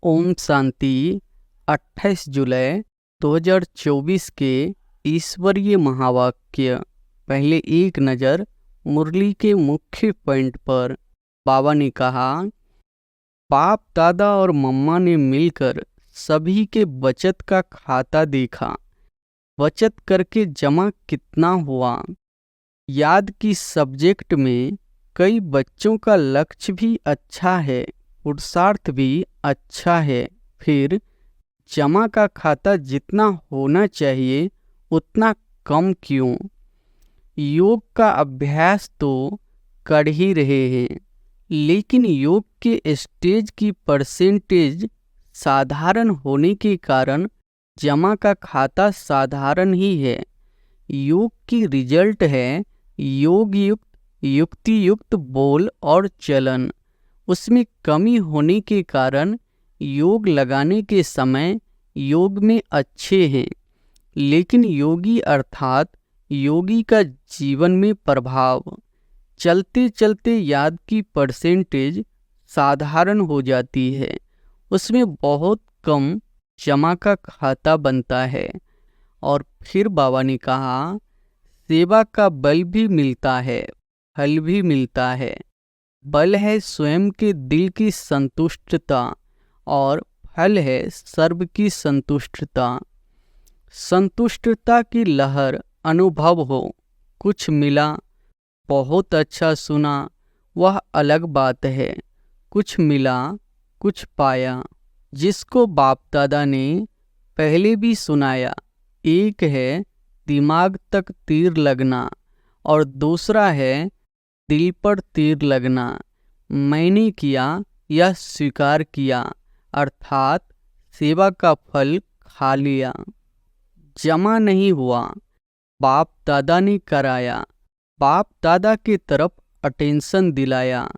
ओम शांति। 28 जुलाई 2024 के ईश्वरीय महावाक्य। पहले एक नज़र मुरली के मुख्य पॉइंट पर। बाबा ने कहा, बाप दादा और मम्मा ने मिलकर सभी के बचत का खाता देखा। बचत करके जमा कितना हुआ। याद की सब्जेक्ट में कई बच्चों का लक्ष्य भी अच्छा है, पुरुषार्थ भी अच्छा है, फिर जमा का खाता जितना होना चाहिए उतना कम क्यों। योग का अभ्यास तो कर ही रहे हैं, लेकिन योग के स्टेज की परसेंटेज साधारण होने के कारण जमा का खाता साधारण ही है। योग की रिजल्ट है योग युक्त युक्ति युक्त बोल और चलन। उसमें कमी होने के कारण योग लगाने के समय योग में अच्छे हैं, लेकिन योगी अर्थात योगी का जीवन में प्रभाव चलते चलते याद की परसेंटेज साधारण हो जाती है। उसमें बहुत कम जमा का खाता बनता है। और फिर बाबा ने कहा, सेवा का बल भी मिलता है, फल भी मिलता है। बल है स्वयं के दिल की संतुष्टता और फल है सर्व की संतुष्टता। संतुष्टता की लहर अनुभव हो। कुछ मिला, बहुत अच्छा सुना, वह अलग बात है। कुछ मिला, कुछ पाया, जिसको बाप दादा ने पहले भी सुनाया। एक है दिमाग तक तीर लगना और दूसरा है दिल पर तीर लगना। मैंने किया या स्वीकार किया, अर्थात सेवा का फल खा लिया। जमा नहीं हुआ, बाप दादा ने कराया। बाप दादा की तरफ अटेंशन दिलाया।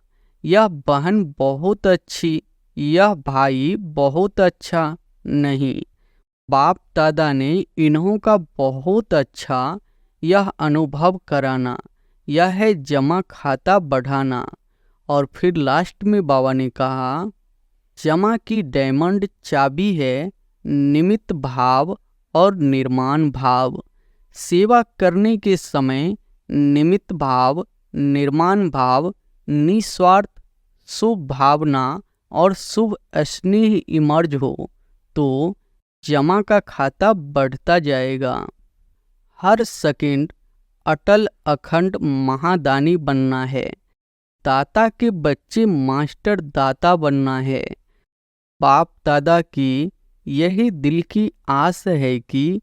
यह बहन बहुत अच्छी, यह भाई बहुत अच्छा नहीं। बाप दादा ने इन्हों का बहुत अच्छा यह अनुभव कराना। यह है जमा खाता बढ़ाना। और फिर लास्ट में बाबा ने कहा, जमा की डायमंड चाबी है निमित्त भाव और निर्माण भाव। सेवा करने के समय निमित्त भाव, निर्माण भाव, निस्वार्थ शुभ भावना और शुभ स्नेह इमर्ज हो तो जमा का खाता बढ़ता जाएगा। हर सेकंड अटल अखंड महादानी बनना है। दाता के बच्चे मास्टर दाता बनना है। बाप दादा की यही दिल की आस है कि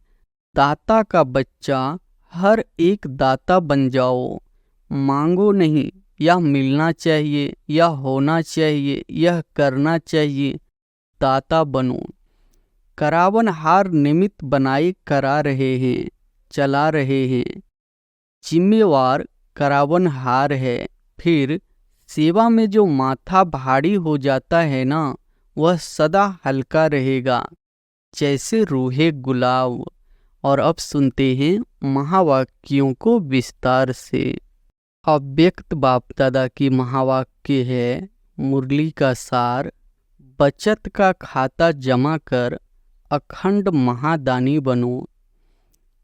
दाता का बच्चा हर एक दाता बन जाओ। मांगो नहीं, यह मिलना चाहिए, यह होना चाहिए, यह करना चाहिए। दाता बनो। करावन हार निमित्त बनाए करा रहे हैं, चला रहे हैं। जिम्मेवार करावन हार है। फिर सेवा में जो माथा भारी हो जाता है ना, वह सदा हल्का रहेगा, जैसे रूहे गुलाब। और अब सुनते हैं महावाक्यों को विस्तार से। अव्यक्त बाप दादा की महावाक्य है मुरली का सार। बचत का खाता जमा कर अखंड महादानी बनो।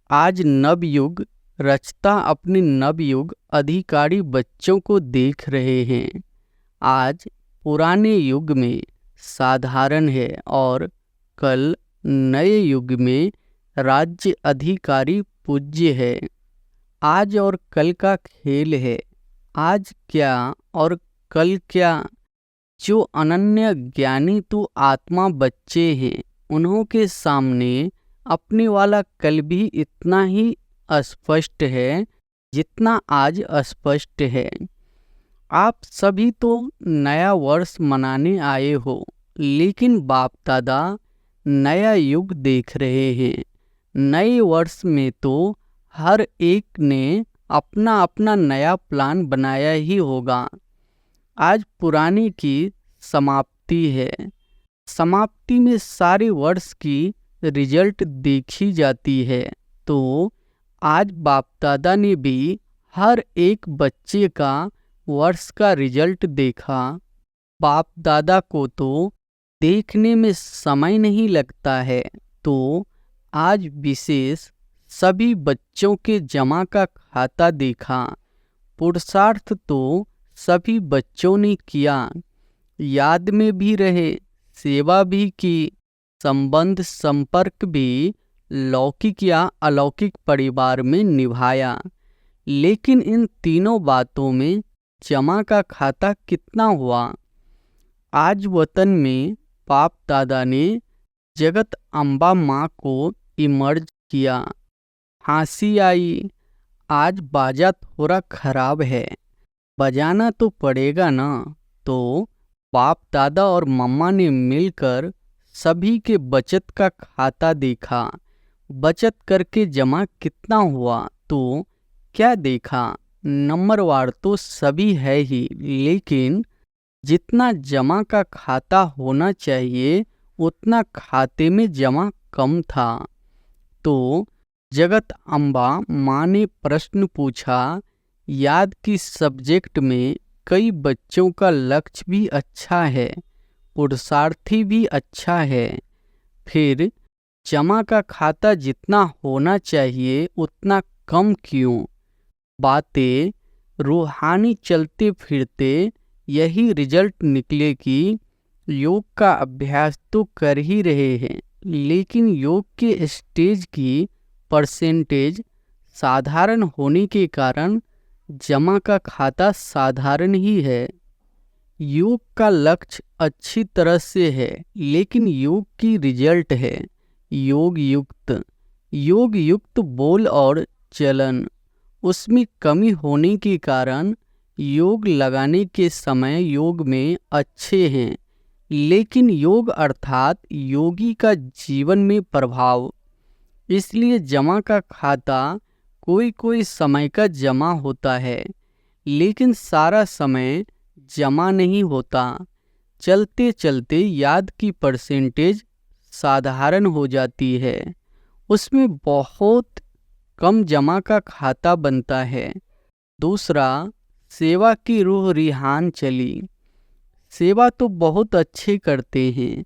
आज नवयुग रचता अपने नवयुग अधिकारी बच्चों को देख रहे हैं। आज पुराने युग में साधारण है और कल नए युग में राज्य अधिकारी पूज्य है। आज और कल का खेल है। आज क्या और कल क्या। जो अनन्य ज्ञानी तो आत्मा बच्चे हैं, उन्हों के सामने अपने वाला कल भी इतना ही अस्पष्ट है जितना आज अस्पष्ट है। आप सभी तो नया वर्ष मनाने आए हो, लेकिन बाप दादा नया युग देख रहे हैं। नए वर्ष में तो हर एक ने अपना अपना नया प्लान बनाया ही होगा। आज पुराने की समाप्ति है। समाप्ति में सारे वर्ष की रिजल्ट देखी जाती है। तो आज बाप दादा ने भी हर एक बच्चे का वर्ष का रिजल्ट देखा। बाप दादा को तो देखने में समय नहीं लगता है, तो आज विशेष सभी बच्चों के जमा का खाता देखा। पुरुषार्थ तो सभी बच्चों ने किया, याद में भी रहे, सेवा भी की, संबंध संपर्क भी लौकिक या अलौकिक परिवार में निभाया। लेकिन इन तीनों बातों में जमा का खाता कितना हुआ? आज वतन में बाप दादा ने जगत अम्बा माँ को इमर्ज किया। हंसी आई, आज बाजा थोड़ा खराब है, बजाना तो पड़ेगा ना। तो बाप दादा और मम्मा ने मिलकर सभी के बचत का खाता देखा। बचत करके जमा कितना हुआ, तो क्या देखा? नंबरवार तो सभी है ही, लेकिन जितना जमा का खाता होना चाहिए उतना खाते में जमा कम था। तो जगत अम्बा माँ ने प्रश्न पूछा, याद की सब्जेक्ट में कई बच्चों का लक्ष्य भी अच्छा है, पुरुषार्थी भी अच्छा है, फिर जमा का खाता जितना होना चाहिए उतना कम क्यों? बातें रूहानी चलते फिरते यही रिजल्ट निकले कि योग का अभ्यास तो कर ही रहे हैं, लेकिन योग के स्टेज की परसेंटेज साधारण होने के कारण जमा का खाता साधारण ही है। योग का लक्ष्य अच्छी तरह से है, लेकिन योग की रिजल्ट है योग युक्त बोल और चलन। उसमें कमी होने के कारण योग लगाने के समय योग में अच्छे हैं, लेकिन योग अर्थात योगी का जीवन में प्रभाव। इसलिए जमा का खाता कोई कोई समय का जमा होता है, लेकिन सारा समय जमा नहीं होता। चलते चलते याद की परसेंटेज साधारण हो जाती है, उसमें बहुत कम जमा का खाता बनता है। दूसरा, सेवा की रूह रिहान चली। सेवा तो बहुत अच्छे करते हैं,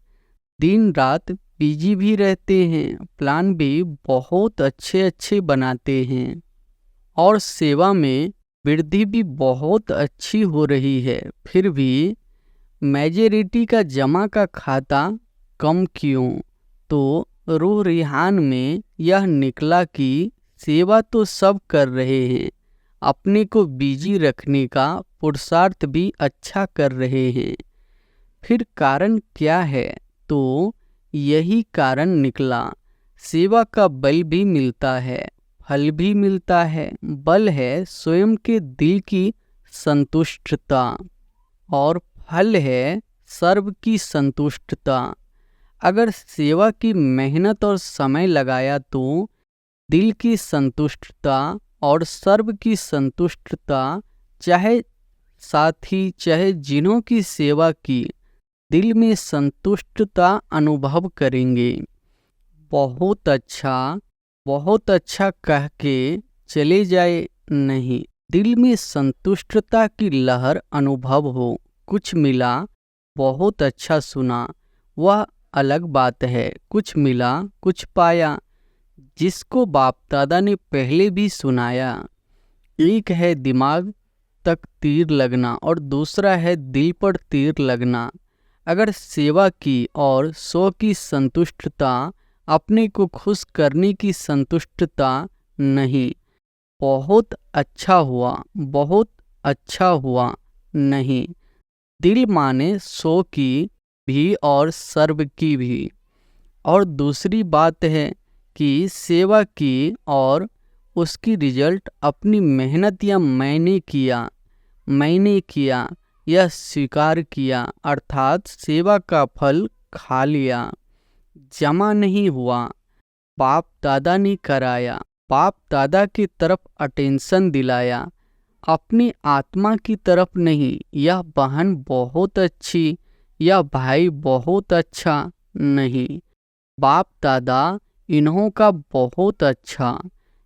दिन रात बिजी भी रहते हैं, प्लान भी बहुत अच्छे अच्छे बनाते हैं, और सेवा में वृद्धि भी बहुत अच्छी हो रही है। फिर भी मेजॉरिटी का जमा का खाता कम क्यों? तो रूह रिहान में यह निकला कि सेवा तो सब कर रहे हैं, अपने को बिजी रखने का पुरुषार्थ भी अच्छा कर रहे हैं। फिर कारण क्या है? तो यही कारण निकला, सेवा का बल भी मिलता है, फल भी मिलता है। बल है स्वयं के दिल की संतुष्टता, और फल है सर्व की संतुष्टता। अगर सेवा की मेहनत और समय लगाया तो दिल की संतुष्टता और सर्व की संतुष्टता, चाहे साथी चाहे जिन्हों की सेवा की, दिल में संतुष्टता अनुभव करेंगे। बहुत अच्छा कह के चले जाए नहीं, दिल में संतुष्टता की लहर अनुभव हो। कुछ मिला, बहुत अच्छा सुना, वह अलग बात है। कुछ मिला, कुछ पाया, जिसको बाप दादा ने पहले भी सुनाया। एक है दिमाग तक तीर लगना और दूसरा है दिल पर तीर लगना। अगर सेवा की और स्व की संतुष्टता, अपने को खुश करने की संतुष्टता नहीं, बहुत अच्छा हुआ नहीं, दिल माने स्व की भी और सर्व की भी। और दूसरी बात है कि सेवा की और उसकी रिजल्ट अपनी मेहनत या मैंने किया यह स्वीकार किया, अर्थात सेवा का फल खा लिया, जमा नहीं हुआ। बाप दादा ने कराया, बाप दादा की तरफ अटेंशन दिलाया, अपनी आत्मा की तरफ नहीं। यह बहन बहुत अच्छी, यह भाई बहुत अच्छा नहीं, बाप दादा इन्हों का बहुत अच्छा,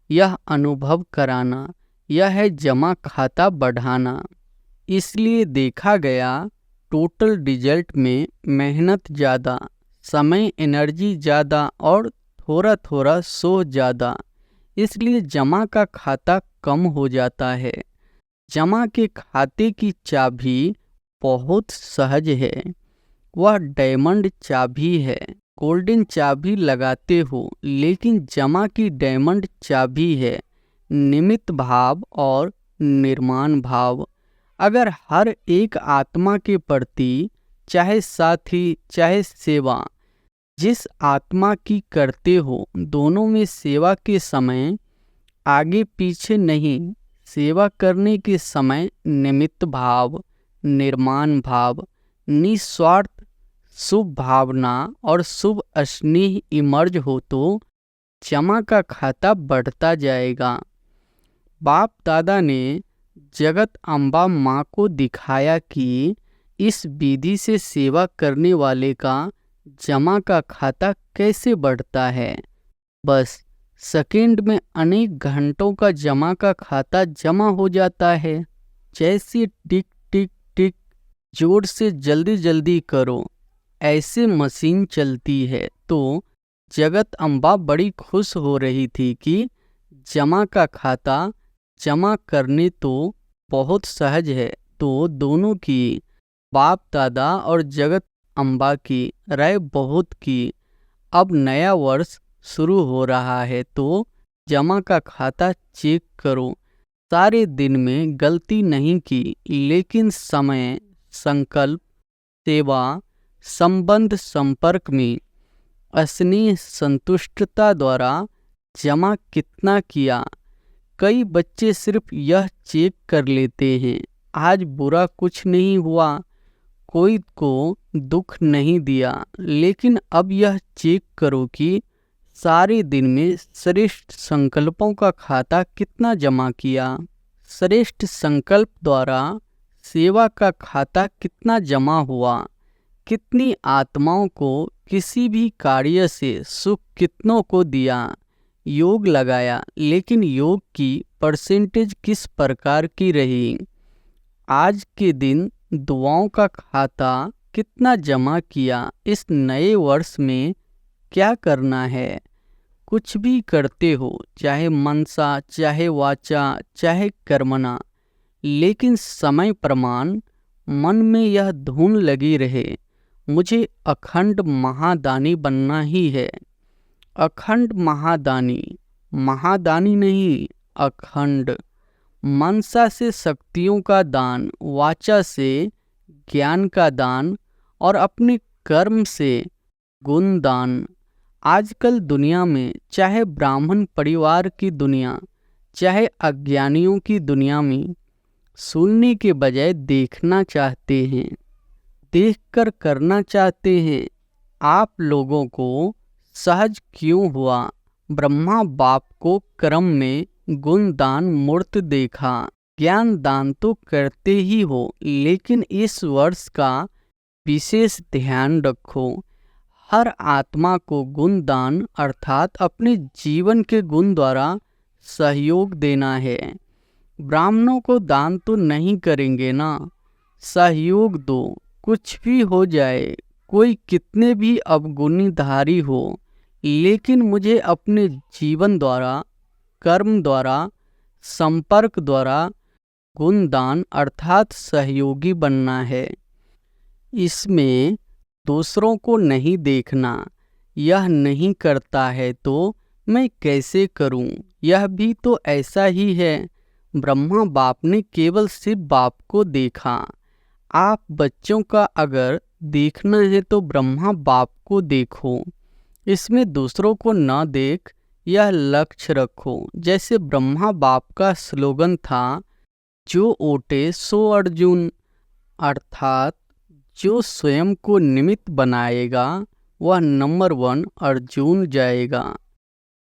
यह अनुभव कराना, यह है जमा खाता बढ़ाना। इसलिए देखा गया टोटल रिजल्ट में मेहनत ज़्यादा, समय एनर्जी ज़्यादा और थोड़ा थोड़ा सोच ज़्यादा, इसलिए जमा का खाता कम हो जाता है। जमा के खाते की चाबी बहुत सहज है, वह डायमंड चाबी है। गोल्डन चाबी लगाते हो, लेकिन जमा की डायमंड चाबी है निमित्त भाव और निर्माण भाव। अगर हर एक आत्मा के प्रति, चाहे साथी चाहे सेवा, जिस आत्मा की करते हो, दोनों में सेवा के समय आगे पीछे नहीं, सेवा करने के समय निमित्त भाव, निर्माण भाव, निस्वार्थ शुभ भावना और शुभ स्नेह इमर्ज हो तो जमा का खाता बढ़ता जाएगा। बाप दादा ने जगत अम्बा माँ को दिखाया कि इस विधि से सेवा करने वाले का जमा का खाता कैसे बढ़ता है। बस सेकंड में अनेक घंटों का जमा का खाता जमा हो जाता है। जैसे टिक टिक टिक जोर से जल्दी जल्दी करो, ऐसे मशीन चलती है। तो जगत अम्बा बड़ी खुश हो रही थी कि जमा का खाता जमा करने तो बहुत सहज है। तो दोनों की, बाप दादा और जगत अम्बा की राय बहुत की। अब नया वर्ष शुरू हो रहा है तो जमा का खाता चेक करो। सारे दिन में गलती नहीं की, लेकिन समय, संकल्प, सेवा, संबंध, संपर्क में स्नेह, संतुष्टता द्वारा जमा कितना किया। कई बच्चे सिर्फ यह चेक कर लेते हैं, आज बुरा कुछ नहीं हुआ, कोई को दुख नहीं दिया। लेकिन अब यह चेक करो कि सारे दिन में श्रेष्ठ संकल्पों का खाता कितना जमा किया। श्रेष्ठ संकल्प द्वारा सेवा का खाता कितना जमा हुआ। कितनी आत्माओं को किसी भी कार्य से सुख कितनों को दिया। योग लगाया, लेकिन योग की परसेंटेज किस प्रकार की रही। आज के दिन दुआओं का खाता कितना जमा किया। इस नए वर्ष में क्या करना है। कुछ भी करते हो, चाहे मनसा, चाहे वाचा, चाहे कर्मणा, लेकिन समय प्रमाण मन में यह धुन लगी रहे, मुझे अखंड महादानी बनना ही है। अखंड महादानी, महादानी नहीं, अखंड। मनसा से शक्तियों का दान, वाचा से ज्ञान का दान और अपने कर्म से गुण दान। आजकल दुनिया में, चाहे ब्राह्मण परिवार की दुनिया, चाहे अज्ञानियों की दुनिया में, सुनने के बजाय देखना चाहते हैं, देखकर करना चाहते हैं। आप लोगों को सहज क्यों हुआ। ब्रह्मा बाप को कर्म में गुण दान मूर्त देखा। ज्ञान दान तो करते ही हो, लेकिन इस वर्ष का विशेष ध्यान रखो। हर आत्मा को गुण दान अर्थात अपने जीवन के गुण द्वारा सहयोग देना है। ब्राह्मणों को दान तो नहीं करेंगे ना, सहयोग दो। कुछ भी हो जाए, कोई कितने भी अवगुणधारी हो, लेकिन मुझे अपने जीवन द्वारा, कर्म द्वारा, संपर्क द्वारा गुणदान अर्थात सहयोगी बनना है। इसमें दूसरों को नहीं देखना। यह नहीं करता है तो मैं कैसे करूं। यह भी तो ऐसा ही है। ब्रह्मा बाप ने केवल शिव बाप को देखा। आप बच्चों का अगर देखना है तो ब्रह्मा बाप को देखो। इसमें दूसरों को न देख, यह लक्ष्य रखो। जैसे ब्रह्मा बाप का स्लोगन था, जो ओटे सो अर्जुन, अर्थात जो स्वयं को निमित्त बनाएगा वह नंबर 1 अर्जुन जाएगा।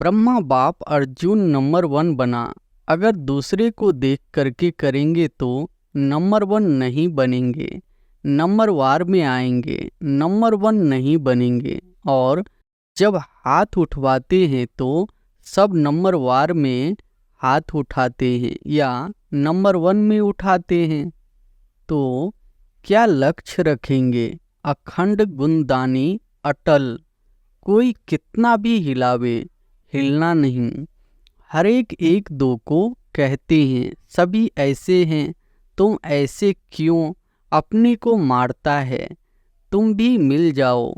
ब्रह्मा बाप अर्जुन नंबर 1 बना। अगर दूसरे को देख करके करेंगे तो नंबर 1 नहीं बनेंगे, नंबर वार में आएंगे, नंबर 1 नहीं बनेंगे। और जब हाथ उठवाते हैं तो सब नंबर वार में हाथ उठाते हैं या नंबर 1 में उठाते हैं। तो क्या लक्ष्य रखेंगे, अखंड गुणदानी अटल। कोई कितना भी हिलावे, हिलना नहीं। हर एक एक दो को कहते हैं, सभी ऐसे हैं, तुम ऐसे क्यों अपने को मारता है। तुम भी मिल जाओ।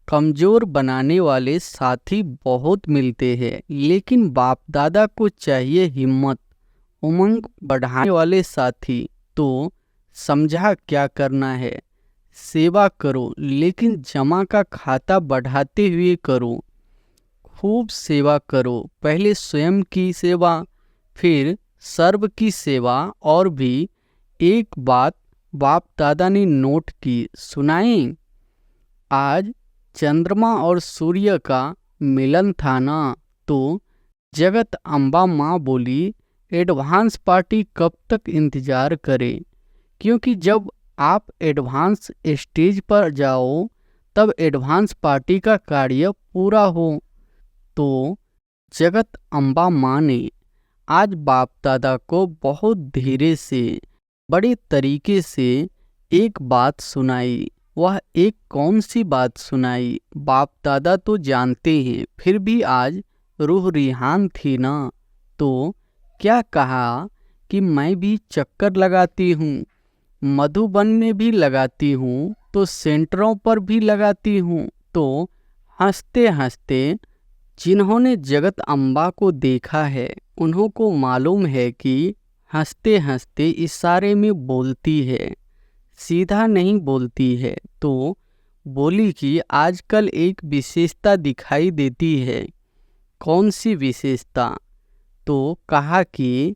कमज़ोर बनाने वाले साथी बहुत मिलते हैं, लेकिन बाप दादा को चाहिए हिम्मत। उमंग बढ़ाने वाले साथी। तो समझा क्या करना है। सेवा करो, लेकिन जमा का खाता बढ़ाते हुए करो। खूब सेवा करो, पहले स्वयं की सेवा, फिर सर्व की सेवा। और भी एक बात बाप दादा ने नोट की, सुनाएं। आज चंद्रमा और सूर्य का मिलन था ना, तो जगत अम्बा माँ बोली, एडवांस पार्टी कब तक इंतज़ार करे, क्योंकि जब आप एडवांस स्टेज पर जाओ तब एडवांस पार्टी का कार्य पूरा हो। तो जगत अम्बा माँ ने आज बाप दादा को बहुत धीरे से, बड़े तरीके से एक बात सुनाई। वह एक कौन सी बात सुनाई, बाप दादा तो जानते हैं, फिर भी आज रूह रिहान थी ना। तो क्या कहा कि मैं भी चक्कर लगाती हूँ, मधुबन में भी लगाती हूँ, तो सेंटरों पर भी लगाती हूँ। तो हंसते हंसते जिन्होंने जगत अम्बा को देखा है, उन्हों को मालूम है कि हंसते हंसते इशारे में बोलती है, सीधा नहीं बोलती है। तो बोली कि आजकल एक विशेषता दिखाई देती है। कौन सी विशेषता। तो कहा कि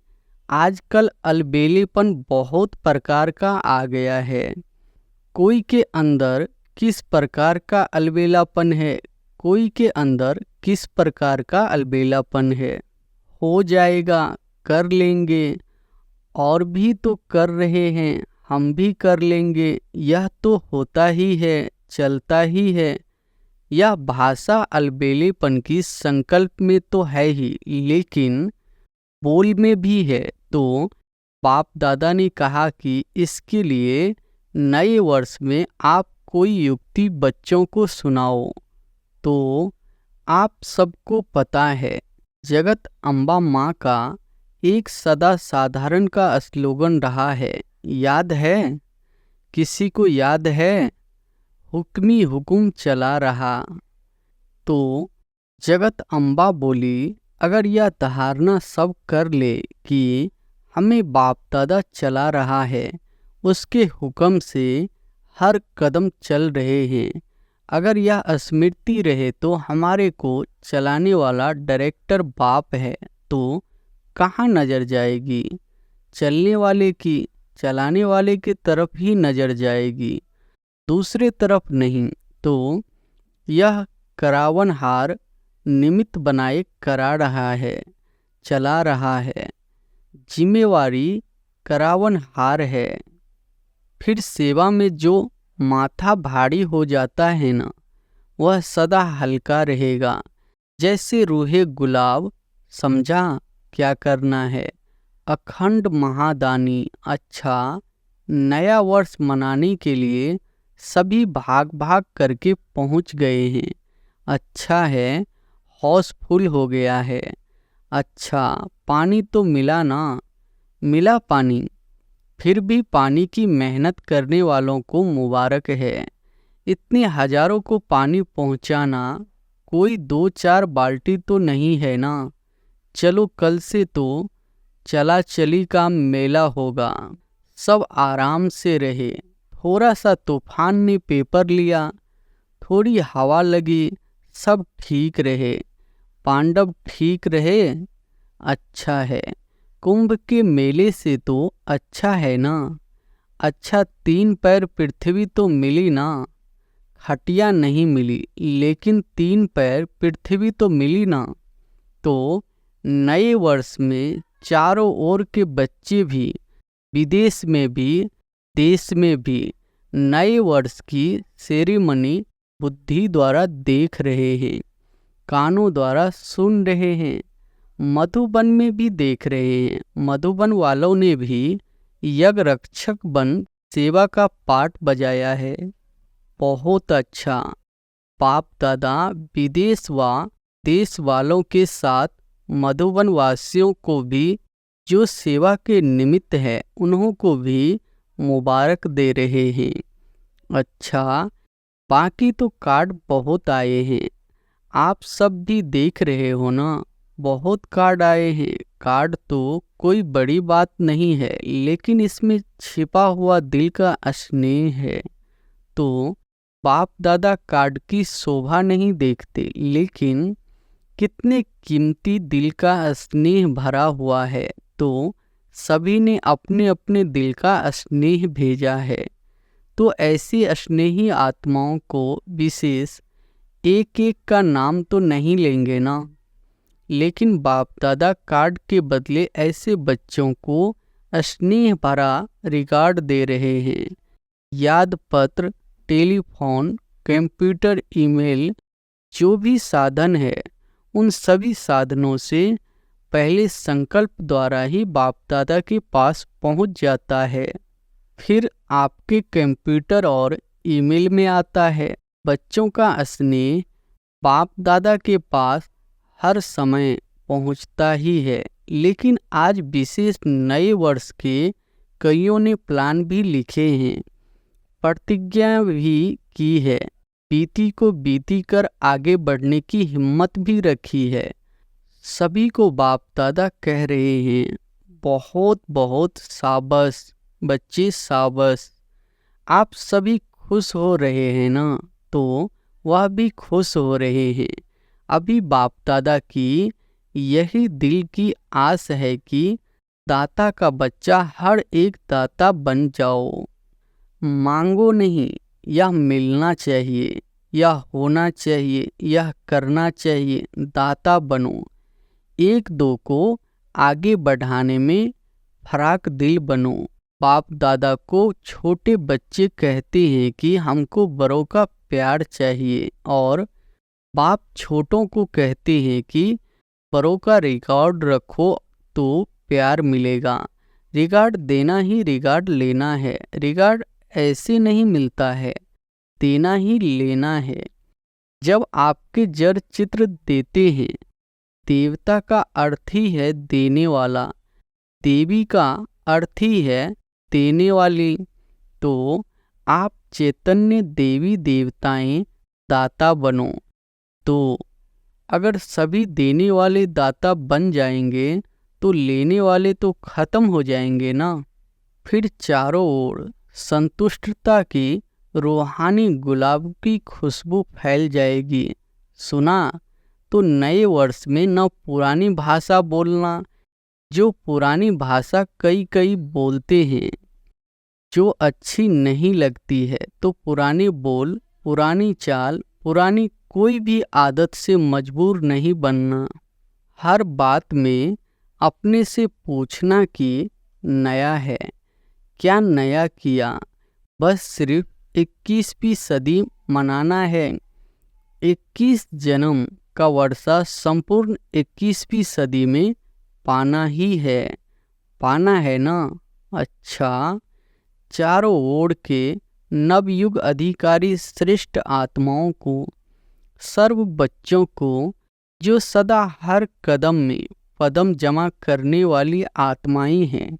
आजकल अलबेलेपन बहुत प्रकार का आ गया है। कोई के अंदर किस प्रकार का अलबेलापन है, कोई के अंदर किस प्रकार का अलबेलापन है। हो जाएगा, कर लेंगे, और भी तो कर रहे हैं, हम भी कर लेंगे, यह तो होता ही है, चलता ही है। यह भाषा अलबेलेपन की संकल्प में तो है ही, लेकिन बोल में भी है। तो बाप दादा ने कहा कि इसके लिए नए वर्ष में आप कोई युक्ति बच्चों को सुनाओ। तो आप सबको पता है, जगत अम्बा माँ का एक सदा साधारण का स्लोगन रहा है, याद है? किसी को याद है? हुक्मी हुकुम चला रहा। तो जगत अम्बा बोली, अगर यह धारणा सब कर ले कि हमें बाप दादा चला रहा है, उसके हुक्म से हर कदम चल रहे हैं, अगर यह स्मृति रहे तो हमारे को चलाने वाला डायरेक्टर बाप है, तो कहाँ नज़र जाएगी? चलने वाले की, चलाने वाले की तरफ ही नज़र जाएगी, दूसरे तरफ नहीं। तो यह करावनहार निमित्त बनाए करा रहा है, चला रहा है, जिम्मेवारी करावनहार है। फिर सेवा में जो माथा भारी हो जाता है ना, वह सदा हल्का रहेगा, जैसे रूहे गुलाब। समझा क्या करना है। अखंड महादानी। अच्छा, नया वर्ष मनाने के लिए सभी भाग भाग करके पहुंच गए हैं। अच्छा है, हाउसफुल हो गया है। अच्छा, पानी तो मिला ना? मिला पानी। फिर भी पानी की मेहनत करने वालों को मुबारक है। इतने हजारों को पानी पहुंचाना कोई 2-4 बाल्टी तो नहीं है ना। चलो कल से तो चला चली का मेला होगा, सब आराम से रहे। थोड़ा सा तूफान ने पेपर लिया, थोड़ी हवा लगी, सब ठीक रहे। पांडव ठीक रहे। अच्छा है, कुंभ के मेले से तो अच्छा है ना। अच्छा, 3 पैर पृथ्वी तो मिली ना। खटिया नहीं मिली, लेकिन 3 पैर पृथ्वी तो मिली ना। तो नए वर्ष में चारों ओर के बच्चे भी, विदेश में भी देश में भी, नए वर्ष की सेरेमनी बुद्धि द्वारा देख रहे हैं, कानों द्वारा सुन रहे हैं, मधुबन में भी देख रहे हैं। मधुबन वालों ने भी यज्ञ रक्षक बन सेवा का पाठ बजाया है। बहुत अच्छा। बाप दादा विदेश व देश वालों के साथ मधुबन वासियों को भी जो सेवा के निमित्त है उन्हों को भी मुबारक दे रहे हैं। अच्छा, बाकी तो कार्ड बहुत आए हैं, आप सब भी देख रहे हो ना, बहुत कार्ड आए हैं। कार्ड तो कोई बड़ी बात नहीं है, लेकिन इसमें छिपा हुआ दिल का स्नेह है। तो बाप दादा कार्ड की शोभा नहीं देखते, लेकिन कितने कीमती दिल का स्नेह भरा हुआ है। तो सभी ने अपने अपने दिल का स्नेह भेजा है। तो ऐसी स्नेही आत्माओं को विशेष एक एक का नाम तो नहीं लेंगे ना, लेकिन बाप दादा कार्ड के बदले ऐसे बच्चों को स्नेह भरा रिगार्ड दे रहे हैं। याद पत्र, टेलीफोन, कंप्यूटर, ईमेल, जो भी साधन है उन सभी साधनों से पहले संकल्प द्वारा ही बाप दादा के पास पहुंच जाता है, फिर आपके कंप्यूटर और ईमेल में आता है। बच्चों का स्नेह बाप दादा के पास हर समय पहुंचता ही है। लेकिन आज विशेष नए वर्ष के कईयों ने प्लान भी लिखे हैं, प्रतिज्ञा भी की है, बीती को बीती कर आगे बढ़ने की हिम्मत भी रखी है। सभी को बाप दादा कह रहे हैं, बहुत बहुत शाबाश बच्चे, शाबाश। आप सभी खुश हो रहे हैं ना, तो वह भी खुश हो रहे हैं। अभी बाप दादा की यही दिल की आस है कि दाता का बच्चा हर एक दाता बन जाओ। मांगो नहीं, यह मिलना चाहिए, यह होना चाहिए, यह करना चाहिए। दाता बनो, एक दो को आगे बढ़ाने में फराक दिल बनो। बाप दादा को छोटे बच्चे कहते हैं कि हमको बड़ों का प्यार चाहिए, और बाप छोटों को कहते हैं कि बड़ों का रिकॉर्ड रखो तो प्यार मिलेगा। रिगार्ड देना ही रिगार्ड लेना है। रिगार्ड ऐसे नहीं मिलता है, देना ही लेना है। जब आपके जड़ चित्र देते हैं, देवता का अर्थ ही है देने वाला, देवी का अर्थ ही है देने वाली। तो आप चैतन्य देवी देवताएं दाता बनो। तो अगर सभी देने वाले दाता बन जाएंगे तो लेने वाले तो खत्म हो जाएंगे ना। फिर चारों ओर संतुष्टता की रूहानी गुलाब की खुशबू फैल जाएगी। सुना तो नए वर्ष में न पुरानी भाषा बोलना, जो पुरानी भाषा कई कई बोलते हैं जो अच्छी नहीं लगती है, तो पुराने बोल, पुरानी चाल, पुरानी कोई भी आदत से मजबूर नहीं बनना। हर बात में अपने से पूछना कि नया है, क्या नया किया। बस सिर्फ 21वीं सदी मनाना है। 21 जन्म का वर्षा संपूर्ण 21वीं सदी में पाना ही है। पाना है ना। अच्छा, चारों ओर के नवयुग अधिकारी श्रेष्ठ आत्माओं को, सर्व बच्चों को, जो सदा हर कदम में पदम जमा करने वाली आत्माएं हैं,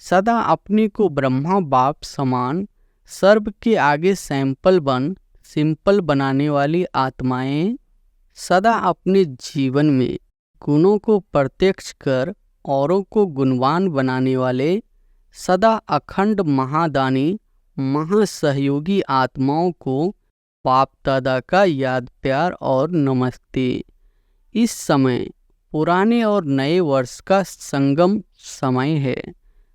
सदा अपने को ब्रह्मा बाप समान सर्व के आगे सिंपल बनाने वाली आत्माएं, सदा अपने जीवन में गुणों को प्रत्यक्ष कर औरों को गुणवान बनाने वाले, सदा अखंड महादानी महासहयोगी आत्माओं को बाप दादा का याद, प्यार और नमस्ते। इस समय पुराने और नए वर्ष का संगम समय है।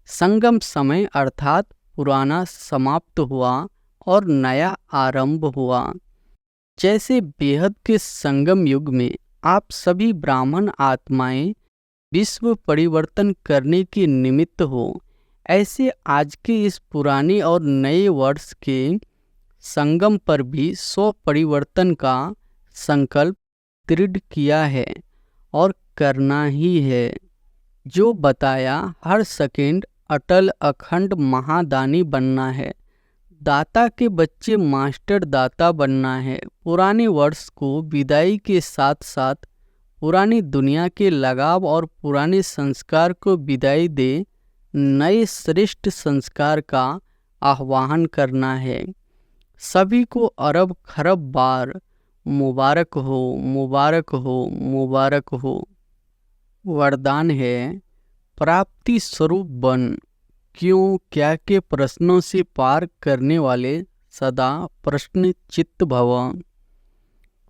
संगम समय अर्थात पुराना समाप्त हुआ और नया आरंभ हुआ। जैसे बेहद के संगम युग में आप सभी ब्राह्मण आत्माएं विश्व परिवर्तन करने के निमित्त हो, ऐसे आज के इस पुराने और नए वर्ष के संगम पर भी 100 परिवर्तन का संकल्प दृढ़ किया है और करना ही है। जो बताया हर सेकंड अटल अखंड महादानी बनना है। दाता के बच्चे मास्टर दाता बनना है। पुराने वर्ष को विदाई के साथ साथ पुरानी दुनिया के लगाव और पुराने संस्कार को विदाई दे नए श्रेष्ठ संस्कार का आह्वान करना है। सभी को अरब खरब बार मुबारक हो, मुबारक हो, मुबारक हो। वरदान है प्राप्ति स्वरूप बन, क्यों क्या के प्रश्नों से पार करने वाले सदा प्रश्न चित्त भव।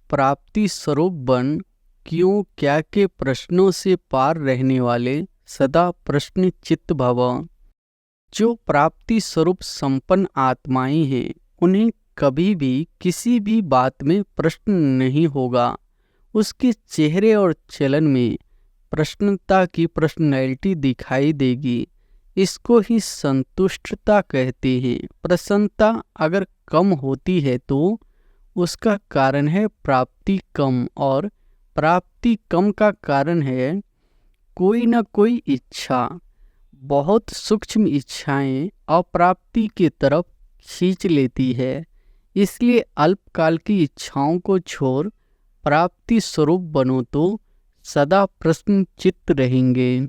प्राप्ति स्वरूप बन, क्यों क्या के प्रश्नों से पार रहने वाले सदा प्रश्न चित्त भव। जो प्राप्ति स्वरूप संपन्न आत्माएं हैं उन्हें कभी भी किसी भी बात में प्रश्न नहीं होगा। उसके चेहरे और चलन में प्रश्नता की पर्सनैलिटी दिखाई देगी। इसको ही संतुष्टता कहते हैं। प्रसन्नता अगर कम होती है तो उसका कारण है प्राप्ति कम, और प्राप्ति कम का कारण है कोई न कोई इच्छा। बहुत सूक्ष्म इच्छाएं अप्राप्ति की तरफ खींच लेती है। इसलिए अल्पकाल की इच्छाओं को छोड़ प्राप्ति स्वरूप बनो तो सदा प्रश्न चित्त रहेंगे।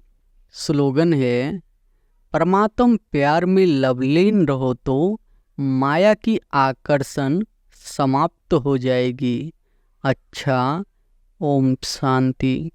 स्लोगन है परमात्म प्यार में लवलीन रहो तो माया की आकर्षण समाप्त हो जाएगी। अच्छा, ओम शांति।